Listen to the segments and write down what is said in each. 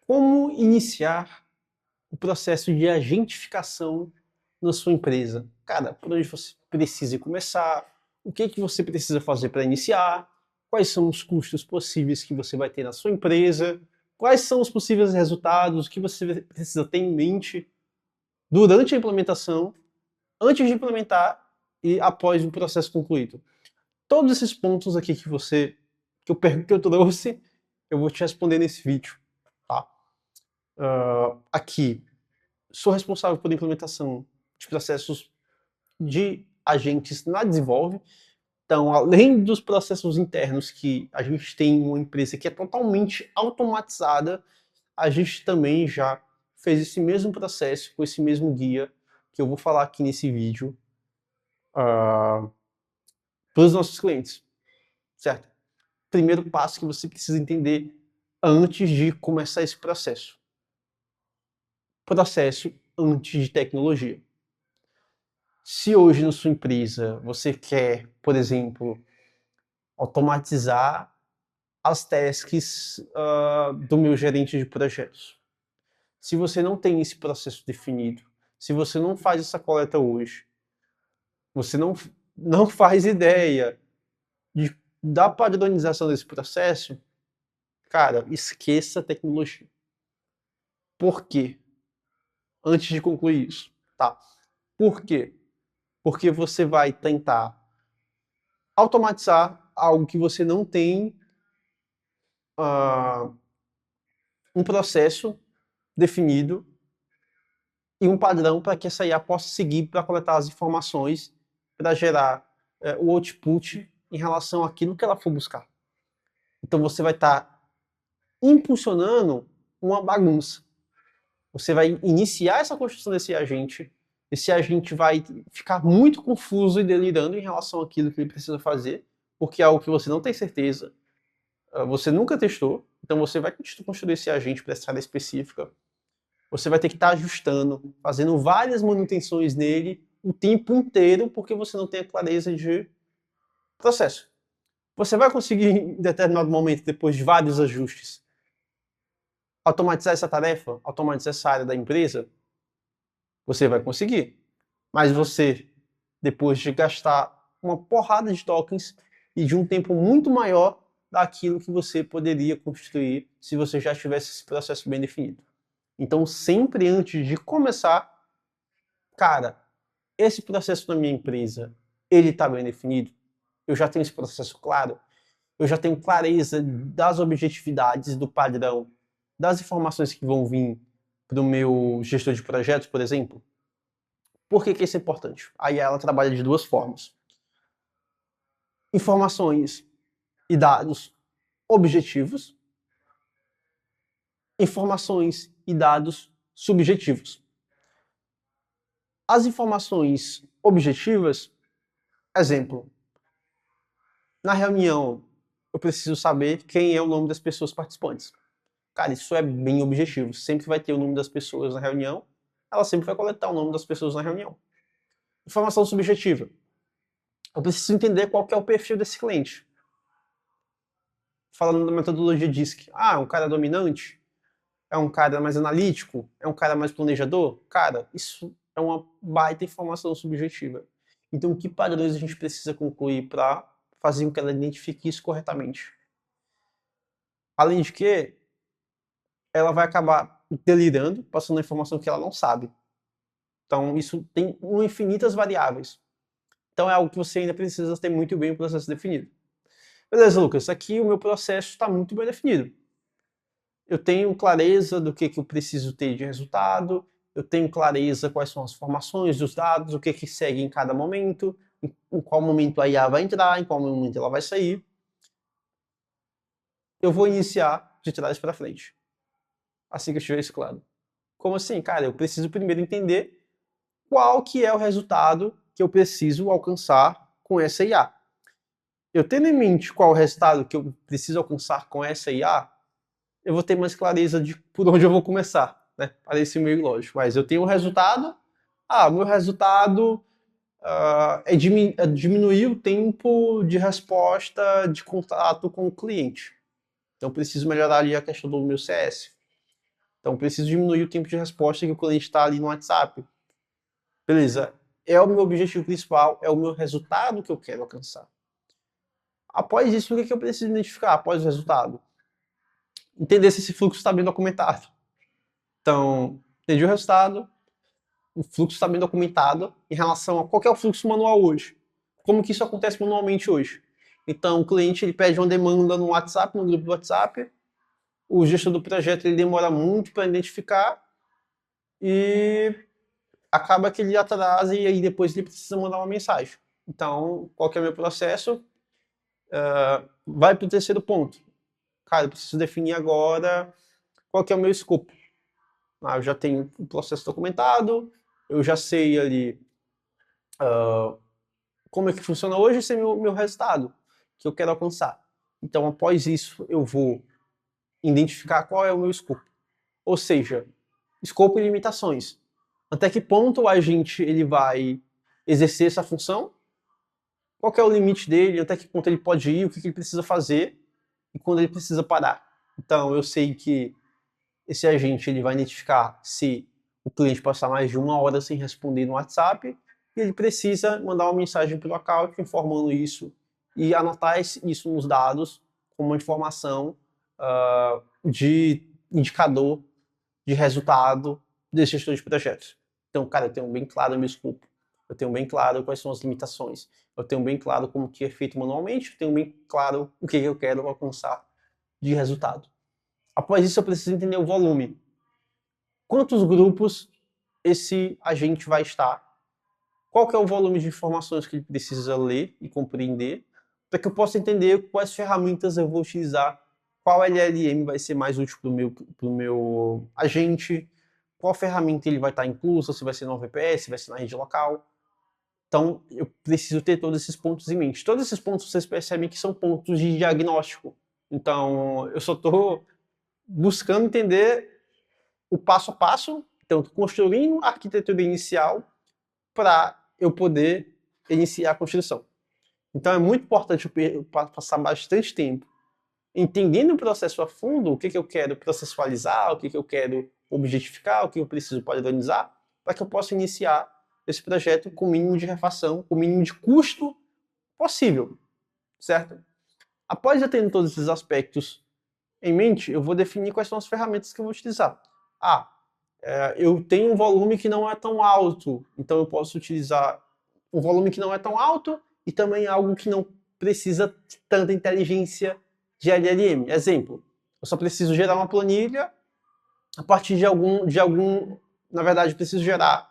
Como iniciar o processo de agentificação na sua empresa? Cara, por onde você precisa começar? O que você precisa fazer para iniciar? Quais são os custos possíveis que você vai ter na sua empresa? Quais são os possíveis resultados que você precisa ter em mente durante a implementação, antes de implementar e após o processo concluído? Todos esses pontos aqui que eu trouxe, eu vou te responder nesse vídeo, tá? Aqui, sou responsável por implementação de processos de agentes na Desenvolve. Então, além dos processos internos que a gente tem uma empresa que é totalmente automatizada, a gente também já fez esse mesmo processo com esse mesmo guia que eu vou falar aqui nesse vídeo para os nossos clientes, certo? Primeiro passo que você precisa entender antes de começar esse processo. Processo antes de tecnologia. Se hoje na sua empresa você quer, por exemplo, automatizar as tasks do meu gerente de projetos. Se você não tem esse processo definido, se você não faz essa coleta hoje, você não faz ideia da padronização desse processo, cara, esqueça a tecnologia. Por quê? Antes de concluir isso, tá? Por quê? Porque você vai tentar automatizar algo que você não tem um processo definido e um padrão para que essa IA possa seguir para coletar as informações para gerar o output em relação àquilo que ela for buscar. Então você vai estar impulsionando uma bagunça. Você vai iniciar essa construção desse agente, esse agente vai ficar muito confuso e delirando em relação àquilo que ele precisa fazer, porque é algo que você não tem certeza, você nunca testou, então você vai construir esse agente para essa área específica. Você vai ter que estar ajustando, fazendo várias manutenções nele o tempo inteiro, porque você não tem a clareza de processo. Você vai conseguir, em determinado momento, depois de vários ajustes, automatizar essa tarefa, automatizar essa área da empresa? Você vai conseguir. Mas você, depois de gastar uma porrada de tokens e de um tempo muito maior daquilo que você poderia construir se você já tivesse esse processo bem definido. Então, sempre antes de começar, cara, esse processo na minha empresa, ele está bem definido? Eu já tenho esse processo claro? Eu já tenho clareza das objetividades, do padrão, das informações que vão vir para o meu gestor de projetos, por exemplo? Por que isso é importante? Aí ela trabalha de duas formas. Informações e dados objetivos, informações e dados subjetivos. As informações objetivas, exemplo, na reunião eu preciso saber quem é o nome das pessoas participantes. Cara, isso é bem objetivo. Sempre vai ter o nome das pessoas na reunião, ela sempre vai coletar o nome das pessoas na reunião. Informação subjetiva. Eu preciso entender qual que é o perfil desse cliente. Falando da metodologia DISC. Ah, é um cara dominante? É um cara mais analítico? É um cara mais planejador? Cara, isso é uma baita informação subjetiva. Então, que padrões a gente precisa concluir para fazer com que ela identifique isso corretamente? Além de que, ela vai acabar delirando, passando a informação que ela não sabe. Então, isso tem infinitas variáveis. Então, é algo que você ainda precisa ter muito bem o processo definido. Beleza, Lucas, aqui o meu processo está muito bem definido. Eu tenho clareza do que eu preciso ter de resultado, eu tenho clareza quais são as formações dos dados, o que segue em cada momento, em qual momento a IA vai entrar, em qual momento ela vai sair. Eu vou iniciar de trás para frente, assim que eu tiver isso claro. Como assim? Cara, eu preciso primeiro entender qual que é o resultado que eu preciso alcançar com essa IA. Eu tendo em mente qual é o resultado que eu preciso alcançar com essa IA, eu vou ter mais clareza de por onde eu vou começar, né? Parece meio lógico, mas eu tenho um resultado, meu resultado é diminuir o tempo de resposta de contato com o cliente. Então, eu preciso melhorar ali a questão do meu CS. Então, eu preciso diminuir o tempo de resposta que o cliente está ali no WhatsApp. Beleza, é o meu objetivo principal, é o meu resultado que eu quero alcançar. Após isso, o que eu preciso identificar após o resultado? Entender se esse fluxo está bem documentado. Então, entendi o resultado, o fluxo está bem documentado em relação a qual é o fluxo manual hoje. Como que isso acontece manualmente hoje? Então, o cliente ele pede uma demanda no WhatsApp, no grupo do WhatsApp, o gestor do projeto ele demora muito para identificar e acaba que ele atrasa e aí depois ele precisa mandar uma mensagem. Então, qual que é o meu processo? Vai para o terceiro ponto. Cara, eu preciso definir agora qual que é o meu escopo. Eu já tenho o processo documentado, eu já sei ali como é que funciona hoje, esse é meu resultado que eu quero alcançar. Então, após isso, eu vou identificar qual é o meu escopo. Ou seja, escopo e limitações. Até que ponto o agente ele vai exercer essa função? Qual que é o limite dele? Até que ponto ele pode ir? O que ele precisa fazer? E quando ele precisa parar? Então, eu sei que esse agente ele vai identificar se o cliente passar mais de 1 hora sem responder no WhatsApp e ele precisa mandar uma mensagem pelo account informando isso e anotar isso nos dados como uma informação de indicador de resultado desse gestor de projetos. Então, cara, eu tenho bem claro o meu escopo, eu tenho bem claro quais são as limitações, eu tenho bem claro como que é feito manualmente, eu tenho bem claro o que eu quero alcançar de resultado. Após isso, eu preciso entender o volume. Quantos grupos esse agente vai estar? Qual que é o volume de informações que ele precisa ler e compreender para que eu possa entender quais ferramentas eu vou utilizar, qual LLM vai ser mais útil para o meu agente, qual ferramenta ele vai estar incluso, se vai ser no VPS, se vai ser na rede local. Então, eu preciso ter todos esses pontos em mente. Todos esses pontos vocês percebem que são pontos de diagnóstico. Então, eu só estou buscando entender o passo a passo, então construindo a arquitetura inicial para eu poder iniciar a construção. Então é muito importante eu passar bastante tempo entendendo o processo a fundo, o que eu quero processualizar, o que eu quero objetificar, o que eu preciso padronizar, para que eu possa iniciar esse projeto com o mínimo de refação, com o mínimo de custo possível, certo? Após eu ter todos esses aspectos em mente, eu vou definir quais são as ferramentas que eu vou utilizar. Eu tenho um volume que não é tão alto, então eu posso utilizar um volume que não é tão alto e também algo que não precisa de tanta inteligência de LLM. Exemplo, eu só preciso gerar uma planilha a partir na verdade, eu preciso gerar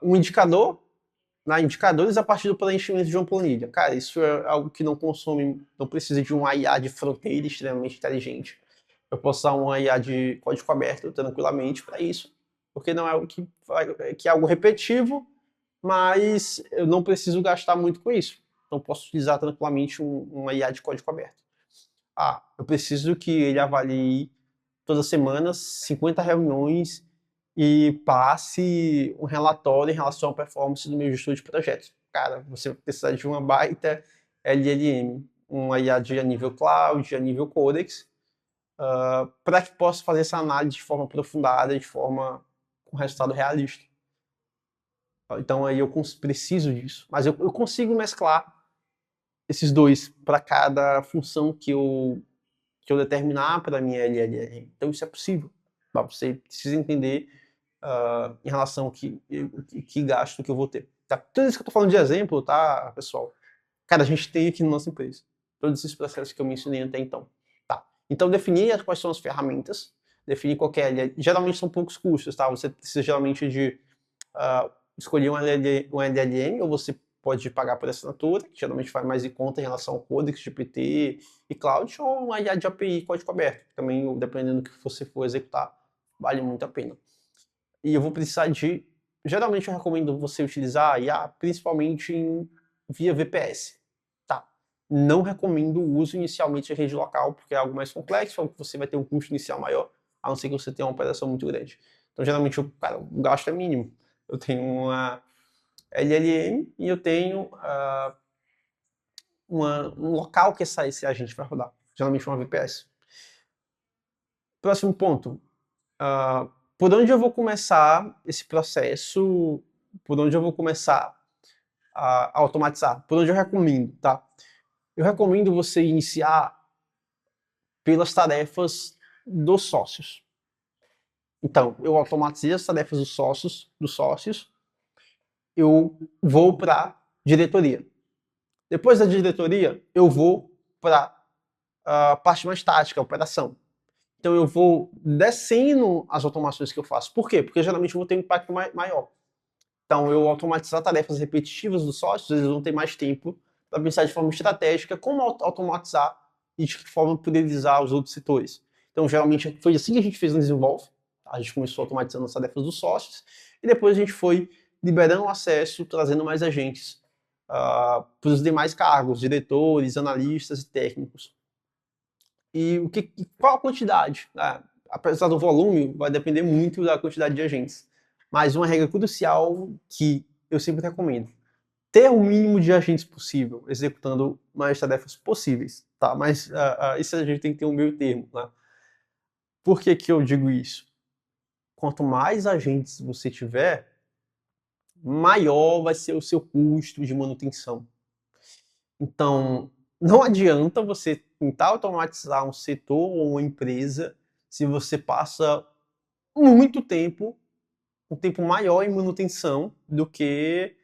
um indicador, indicadores a partir do preenchimento de uma planilha. Cara, isso é algo que não consome, não precisa de um IA de fronteira extremamente inteligente. Eu posso usar uma IA de código aberto tranquilamente para isso, porque não é algo que é algo repetitivo, mas eu não preciso gastar muito com isso. Então, posso utilizar tranquilamente uma IA de código aberto. Eu preciso que ele avalie toda semana 50 reuniões e passe um relatório em relação à performance do meu gestor de projetos. Cara, você vai precisar de uma baita LLM, uma IA de nível cloud, a nível codex, para que possa fazer essa análise de forma aprofundada, de forma com resultado realista. Então aí eu preciso disso. Mas eu consigo mesclar esses dois para cada função que eu determinar para a minha LLM. Então isso é possível. Você precisa entender em relação ao que gasto que eu vou ter. Tá? Tudo isso que eu estou falando de exemplo, tá, pessoal? Cara, a gente tem aqui na nossa empresa. Todos esses processos que eu mencionei até então. Tá. Então, definir quais são as ferramentas, definir qual é LLM. Geralmente são poucos custos, tá? Você precisa geralmente de escolher um LLM, ou você pode pagar por assinatura, que geralmente faz mais em conta em relação ao Codex, GPT e Cloud, ou uma IA de API código aberto, que também, dependendo do que você for executar, vale muito a pena. E eu vou precisar de... Geralmente eu recomendo você utilizar a IA principalmente via VPS. Tá. Não recomendo o uso inicialmente de rede local, porque é algo mais complexo, algo que você vai ter um custo inicial maior, a não ser que você tenha uma operação muito grande. Então, geralmente, o gasto é mínimo. Eu tenho uma LLM e eu tenho um local que esse agente vai rodar. Geralmente uma VPS. Próximo ponto. Por onde eu vou começar esse processo? Por onde eu vou começar a automatizar? Por onde eu recomendo, tá? Eu recomendo você iniciar pelas tarefas dos sócios. Então, eu automatizei as tarefas dos sócios, eu vou para diretoria. Depois da diretoria, eu vou para a parte mais tática, a operação. Então, eu vou descendo as automações que eu faço. Por quê? Porque geralmente eu vou ter um impacto maior. Então, eu automatizar tarefas repetitivas dos sócios, eles vão ter mais tempo para pensar de forma estratégica como automatizar e de que forma priorizar os outros setores. Então, geralmente, foi assim que a gente fez no Desenvolve. A gente começou automatizando as tarefas dos sócios e depois a gente foi liberando o acesso, trazendo mais agentes para os demais cargos, diretores, analistas e técnicos. E qual a quantidade? Apesar do volume, vai depender muito da quantidade de agentes. Mas uma regra crucial que eu sempre recomendo: ter o mínimo de agentes possível, executando mais tarefas possíveis, tá? Mas isso a gente tem que ter um meio termo, né? Por que que eu digo isso? Quanto mais agentes você tiver, maior vai ser o seu custo de manutenção. Então, não adianta você tentar automatizar um setor ou uma empresa se você passa muito tempo, um tempo maior em manutenção do que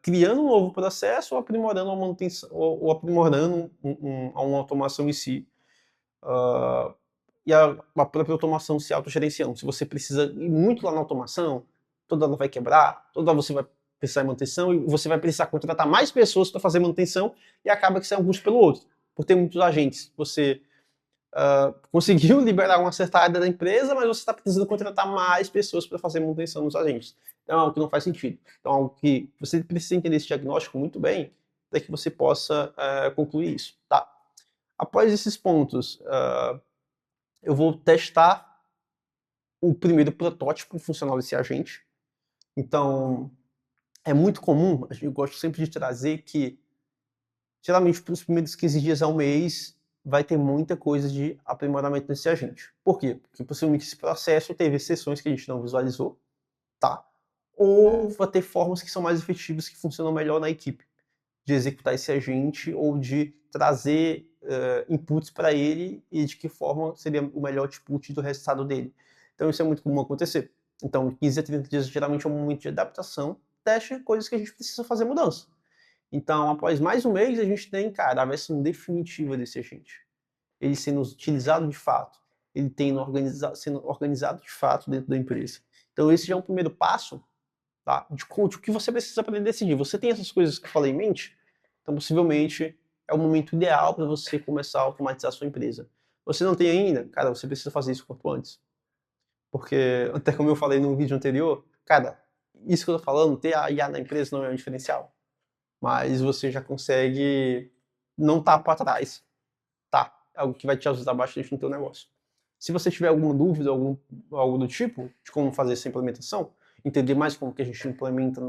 criando um novo processo ou aprimorando a manutenção, ou aprimorando uma automação em si. Uh, e a própria automação se autogerenciando. Se você precisa ir muito lá na automação, toda ela vai quebrar, toda hora você vai precisar de manutenção e você vai precisar contratar mais pessoas para fazer manutenção e acaba que sai um custo pelo outro. Por ter muitos agentes, você conseguiu liberar uma certa área da empresa, mas você está precisando contratar mais pessoas para fazer manutenção nos agentes. Então é algo que não faz sentido. Então é algo que você precisa entender esse diagnóstico muito bem para que você possa concluir isso. Tá? Após esses pontos, eu vou testar o primeiro protótipo funcional desse agente. Então, é muito comum, eu gosto sempre de trazer que, geralmente, para os primeiros 15 dias ao mês, vai ter muita coisa de aprimoramento nesse agente. Por quê? Porque possivelmente esse processo teve exceções que a gente não visualizou, tá? Ou vai ter formas que são mais efetivas, que funcionam melhor na equipe, de executar esse agente ou de trazer inputs para ele e de que forma seria o melhor output do resultado dele. Então isso é muito comum acontecer. Então 15 a 30 dias geralmente é um momento de adaptação, teste, coisas que a gente precisa fazer mudança. Então após mais um mês a gente tem, cara, a versão definitiva desse agente. Ele sendo utilizado de fato, ele sendo organizado de fato dentro da empresa. Então esse já é um primeiro passo, tá? De o que você precisa para decidir. Você tem essas coisas que eu falei em mente? Então, possivelmente, é o momento ideal para você começar a automatizar a sua empresa. Você não tem ainda? Cara, você precisa fazer isso quanto antes. Porque, até como eu falei no vídeo anterior, cara, isso que eu tô falando, ter a IA na empresa não é um diferencial. Mas você já consegue não estar para trás, tá? É algo que vai te ajudar bastante no teu negócio. Se você tiver alguma dúvida, algo do tipo, de como fazer essa implementação, entender mais como que a gente implementa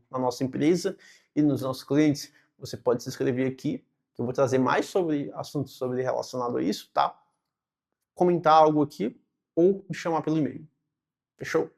na nossa empresa e nos nossos clientes, você pode se inscrever aqui, que eu vou trazer mais sobre assuntos sobre relacionado a isso, tá? Comentar algo aqui ou me chamar pelo e-mail. Fechou?